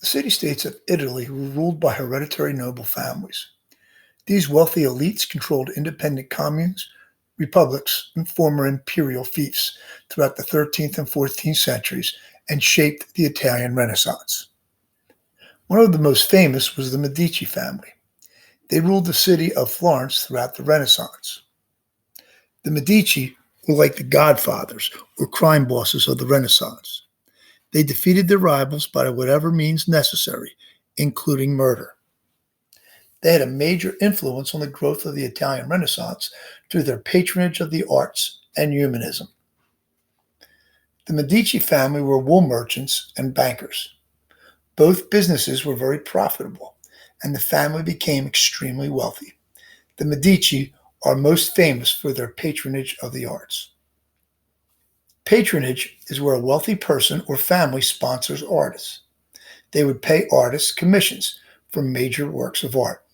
The city-states of Italy were ruled by hereditary noble families. These wealthy elites controlled independent communes, republics, and former imperial fiefs throughout the 13th and 14th centuries and shaped the Italian Renaissance. One of the most famous was the Medici family. They ruled the city of Florence throughout the Renaissance. The Medici were like the godfathers or crime bosses of the Renaissance. They defeated their rivals by whatever means necessary, including murder. They had a major influence on the growth of the Italian Renaissance through their patronage of the arts and humanism. The Medici family were wool merchants and bankers. Both businesses were very profitable, and the family became extremely wealthy. The Medici are most famous for their patronage of the arts. Patronage is where a wealthy person or family sponsors artists. They would pay artists commissions for major works of art.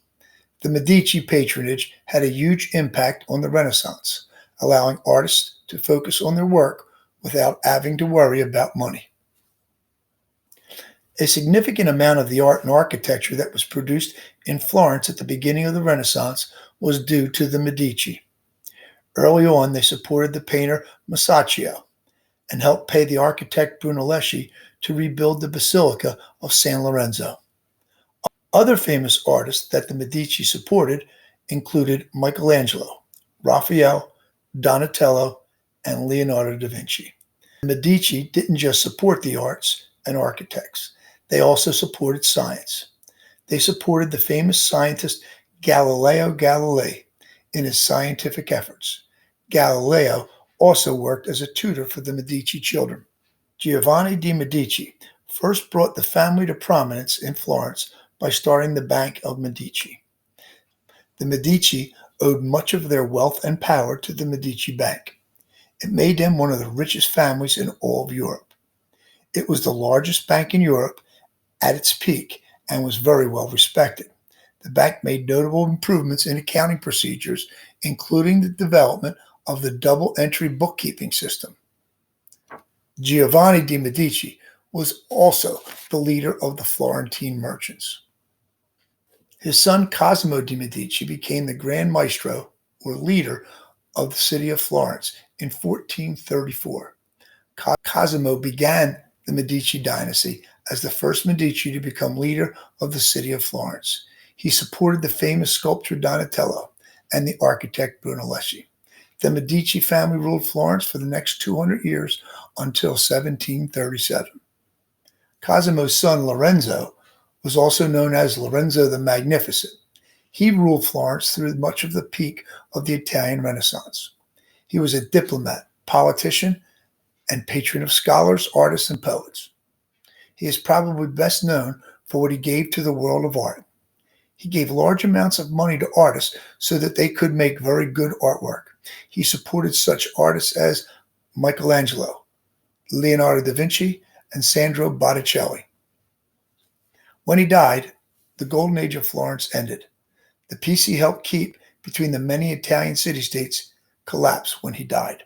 The Medici patronage had a huge impact on the Renaissance, allowing artists to focus on their work without having to worry about money. A significant amount of the art and architecture that was produced in Florence at the beginning of the Renaissance was due to the Medici. Early on, they supported the painter Masaccio and helped pay the architect Brunelleschi to rebuild the Basilica of San Lorenzo. Other famous artists that the Medici supported included Michelangelo, Raphael, Donatello, and Leonardo da Vinci. The Medici didn't just support the arts and architects, they also supported science. They supported the famous scientist Galileo Galilei in his scientific efforts. Galileo also worked as a tutor for the Medici children. Giovanni de' Medici first brought the family to prominence in Florence by starting the Bank of Medici. The Medici owed much of their wealth and power to the Medici Bank. It made them one of the richest families in all of Europe. It was the largest bank in Europe at its peak and was very well respected. The bank made notable improvements in accounting procedures, including the development of the double-entry bookkeeping system. Giovanni de' Medici was also the leader of the Florentine merchants. His son Cosimo de' Medici became the Grand Maestro, or leader, of the city of Florence in 1434. Cosimo began the Medici dynasty as the first Medici to become leader of the city of Florence. He supported the famous sculptor Donatello and the architect Brunelleschi. The Medici family ruled Florence for the next 200 years until 1737. Cosimo's son Lorenzo was also known as Lorenzo the Magnificent. He ruled Florence through much of the peak of the Italian Renaissance. He was a diplomat, politician, and patron of scholars, artists, and poets. He is probably best known for what he gave to the world of art. He gave large amounts of money to artists so that they could make very good artwork. He supported such artists as Michelangelo, Leonardo da Vinci, and Sandro Botticelli. When he died, the golden age of Florence ended. The peace he helped keep between the many Italian city-states collapsed when he died.